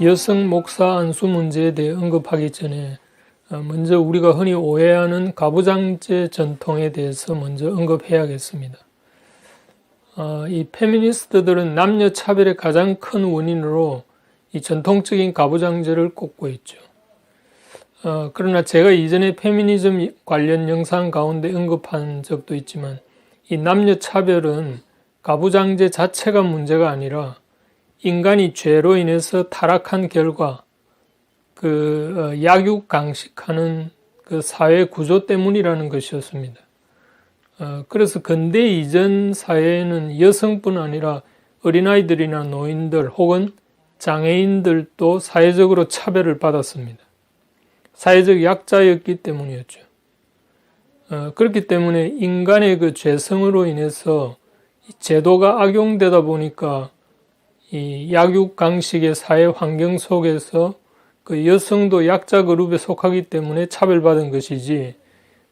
여성 목사 안수 문제에 대해 언급하기 전에 먼저 우리가 흔히 오해하는 가부장제 전통에 대해서 먼저 언급해야겠습니다. 이 페미니스트들은 남녀 차별의 가장 큰 원인으로 이 전통적인 가부장제를 꼽고 있죠. 그러나 제가 이전에 페미니즘 관련 영상 가운데 언급한 적도 있지만 이 남녀 차별은 가부장제 자체가 문제가 아니라 인간이 죄로 인해서 타락한 결과 약육강식하는 그 사회 구조 때문이라는 것이었습니다. 그래서 근대 이전 사회에는 여성뿐 아니라 어린아이들이나 노인들 혹은 장애인들도 사회적으로 차별을 받았습니다. 사회적 약자였기 때문이었죠. 그렇기 때문에 인간의 그 죄성으로 인해서 제도가 악용되다 보니까 이 약육강식의 사회 환경 속에서 그 여성도 약자 그룹에 속하기 때문에 차별받은 것이지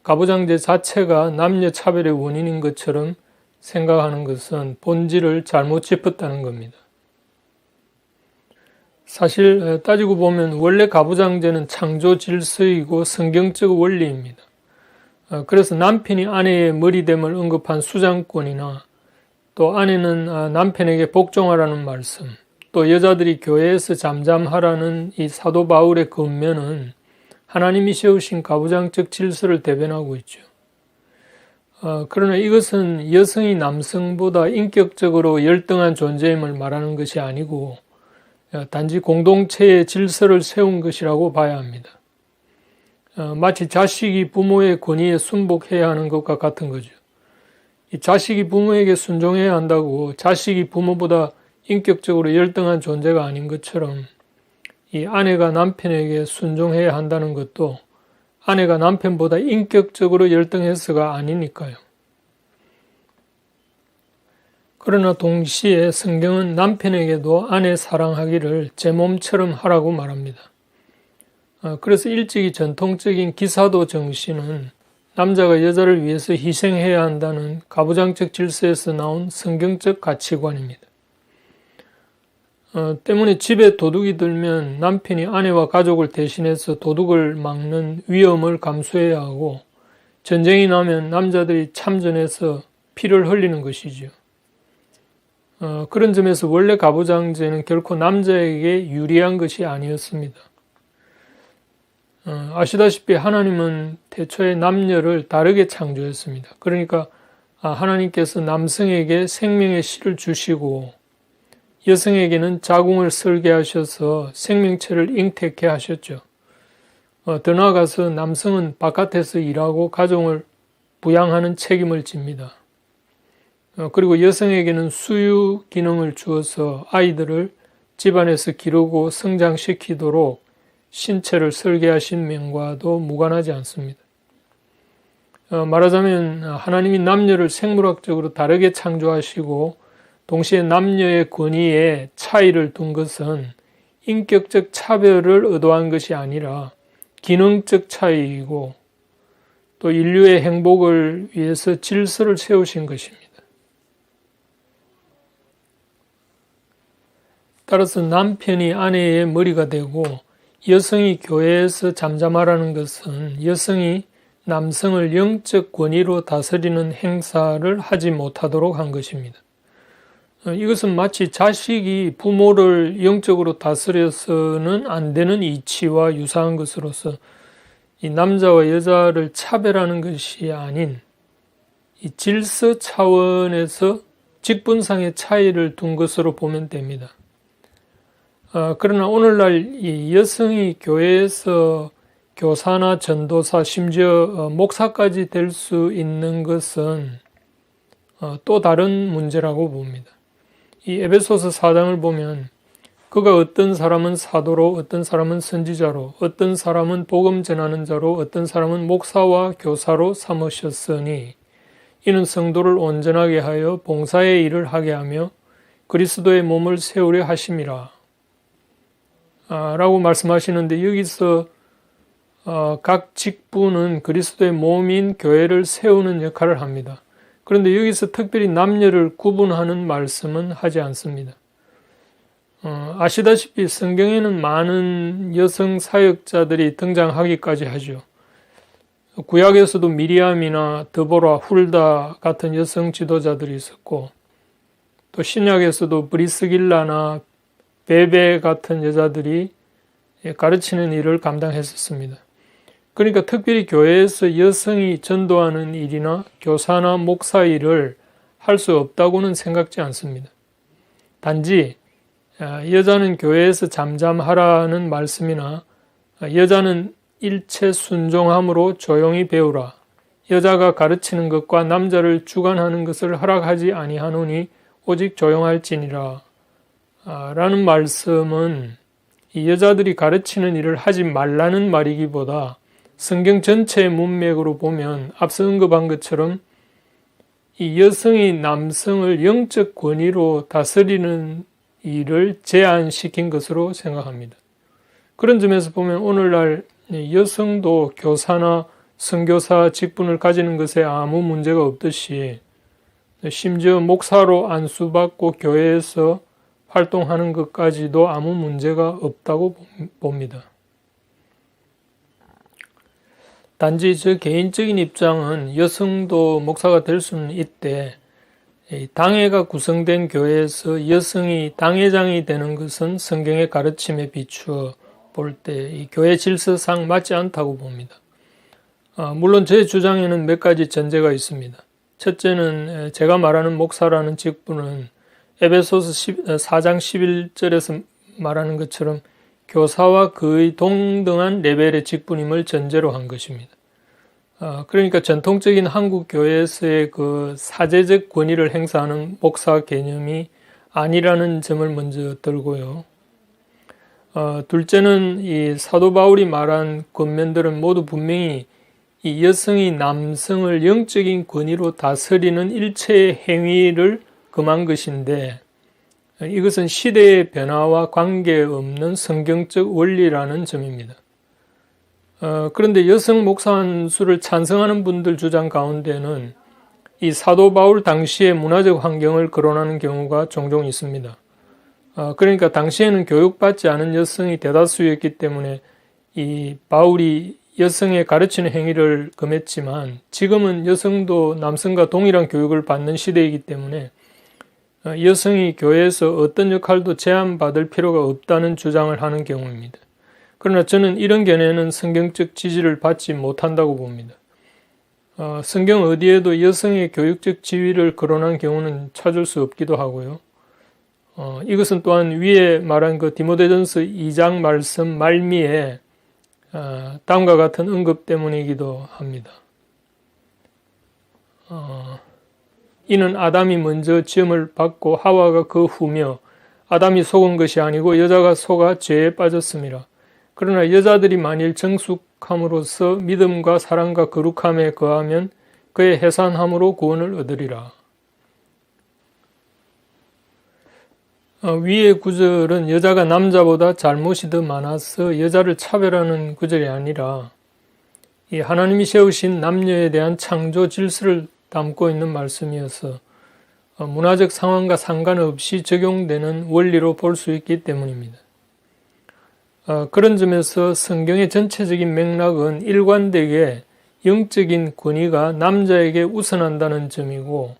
가부장제 자체가 남녀 차별의 원인인 것처럼 생각하는 것은 본질을 잘못 짚었다는 겁니다. 사실 따지고 보면 원래 가부장제는 창조 질서이고 성경적 원리입니다. 그래서 남편이 아내의 머리됨을 언급한 수장권이나 또 아내는 남편에게 복종하라는 말씀, 또 여자들이 교회에서 잠잠하라는 이 사도 바울의 권면은 하나님이 세우신 가부장적 질서를 대변하고 있죠. 그러나 이것은 여성이 남성보다 인격적으로 열등한 존재임을 말하는 것이 아니고 단지 공동체의 질서를 세운 것이라고 봐야 합니다. 마치 자식이 부모의 권위에 순복해야 하는 것과 같은 거죠. 이 자식이 부모에게 순종해야 한다고 자식이 부모보다 인격적으로 열등한 존재가 아닌 것처럼 이 아내가 남편에게 순종해야 한다는 것도 아내가 남편보다 인격적으로 열등해서가 아니니까요. 그러나 동시에 성경은 남편에게도 아내 사랑하기를 제 몸처럼 하라고 말합니다. 그래서 일찍이 전통적인 기사도 정신은 남자가 여자를 위해서 희생해야 한다는 가부장적 질서에서 나온 성경적 가치관입니다. 때문에 집에 도둑이 들면 남편이 아내와 가족을 대신해서 도둑을 막는 위험을 감수해야 하고 전쟁이 나면 남자들이 참전해서 피를 흘리는 것이죠. 그런 점에서 원래 가부장제는 결코 남자에게 유리한 것이 아니었습니다. 아시다시피 하나님은 태초에 남녀를 다르게 창조했습니다. 그러니까 하나님께서 남성에게 생명의 씨를 주시고 여성에게는 자궁을 설계하셔서 생명체를 잉태케 하셨죠. 더 나아가서 남성은 바깥에서 일하고 가정을 부양하는 책임을 집니다. 그리고 여성에게는 수유 기능을 주어서 아이들을 집안에서 기르고 성장시키도록 신체를 설계하신 면과도 무관하지 않습니다. 말하자면 하나님이 남녀를 생물학적으로 다르게 창조하시고 동시에 남녀의 권위에 차이를 둔 것은 인격적 차별을 의도한 것이 아니라 기능적 차이이고 또 인류의 행복을 위해서 질서를 세우신 것입니다. 따라서 남편이 아내의 머리가 되고 여성이 교회에서 잠잠하라는 것은 여성이 남성을 영적 권위로 다스리는 행사를 하지 못하도록 한 것입니다. 이것은 마치 자식이 부모를 영적으로 다스려서는 안 되는 이치와 유사한 것으로서 이 남자와 여자를 차별하는 것이 아닌 이 질서 차원에서 직분상의 차이를 둔 것으로 보면 됩니다. 그러나 오늘날 이 여성이 교회에서 교사나 전도사 심지어 목사까지 될 수 있는 것은 또 다른 문제라고 봅니다. 이 에베소서 4장을 보면 그가 어떤 사람은 사도로 어떤 사람은 선지자로 어떤 사람은 복음 전하는 자로 어떤 사람은 목사와 교사로 삼으셨으니 이는 성도를 온전하게 하여 봉사의 일을 하게 하며 그리스도의 몸을 세우려 하심이라 라고 말씀하시는데 여기서 각 직분은 그리스도의 몸인 교회를 세우는 역할을 합니다. 그런데 여기서 특별히 남녀를 구분하는 말씀은 하지 않습니다. 아시다시피 성경에는 많은 여성 사역자들이 등장하기까지 하죠. 구약에서도 미리암이나 드보라, 훌다 같은 여성 지도자들이 있었고, 또 신약에서도 브리스길라나 베베 같은 여자들이 가르치는 일을 감당했었습니다. 그러니까 특별히 교회에서 여성이 전도하는 일이나 교사나 목사 일을 할 수 없다고는 생각지 않습니다. 단지 여자는 교회에서 잠잠하라는 말씀이나 여자는 일체 순종함으로 조용히 배우라. 여자가 가르치는 것과 남자를 주관하는 것을 허락하지 아니하노니 오직 조용할지니라. 라는 말씀은 이 여자들이 가르치는 일을 하지 말라는 말이기보다 성경 전체의 문맥으로 보면 앞서 언급한 것처럼 이 여성이 남성을 영적 권위로 다스리는 일을 제한시킨 것으로 생각합니다. 그런 점에서 보면 오늘날 여성도 교사나 선교사 직분을 가지는 것에 아무 문제가 없듯이 심지어 목사로 안수받고 교회에서 활동하는 것까지도 아무 문제가 없다고 봅니다. 단지 저 개인적인 입장은 여성도 목사가 될 수는 있대 당회가 구성된 교회에서 여성이 당회장이 되는 것은 성경의 가르침에 비추어 볼 때 이 교회 질서상 맞지 않다고 봅니다. 물론 제 주장에는 몇 가지 전제가 있습니다. 첫째는 제가 말하는 목사라는 직분은 에베소서 4장 11절에서 말하는 것처럼 교사와 거의 동등한 레벨의 직분임을 전제로 한 것입니다. 그러니까 전통적인 한국 교회에서의 그 사제적 권위를 행사하는 목사 개념이 아니라는 점을 먼저 들고요. 둘째는 이 사도 바울이 말한 권면들은 모두 분명히 이 여성이 남성을 영적인 권위로 다스리는 일체의 행위를 금한 것인데 이것은 시대의 변화와 관계없는 성경적 원리라는 점입니다. 그런데 여성 목사 안수를 찬성하는 분들 주장 가운데는 이 사도 바울 당시의 문화적 환경을 거론하는 경우가 종종 있습니다. 그러니까 당시에는 교육받지 않은 여성이 대다수였기 때문에 이 바울이 여성의 가르치는 행위를 금했지만 지금은 여성도 남성과 동일한 교육을 받는 시대이기 때문에 여성이 교회에서 어떤 역할도 제한받을 필요가 없다는 주장을 하는 경우입니다. 그러나 저는 이런 견해는 성경적 지지를 받지 못한다고 봅니다. 성경 어디에도 여성의 교육적 지위를 거론한 경우는 찾을 수 없기도 하고요. 이것은 또한 위에 말한 그 디모데전서 2장 말씀 말미에 다음과 같은 언급 때문이기도 합니다. 이는 아담이 먼저 지음을 받고 하와가 그 후며 아담이 속은 것이 아니고 여자가 속아 죄에 빠졌음이라. 그러나 여자들이 만일 정숙함으로써 믿음과 사랑과 거룩함에 거하면 그의 해산함으로 구원을 얻으리라. 위의 구절은 여자가 남자보다 잘못이 더 많아서 여자를 차별하는 구절이 아니라 이 하나님이 세우신 남녀에 대한 창조 질서를 담고 있는 말씀이어서 문화적 상황과 상관없이 적용되는 원리로 볼 수 있기 때문입니다. 그런 점에서 성경의 전체적인 맥락은 일관되게 영적인 권위가 남자에게 우선한다는 점이고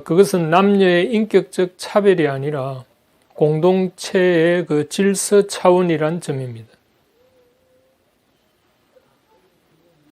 그것은 남녀의 인격적 차별이 아니라 공동체의 그 질서 차원이란 점입니다.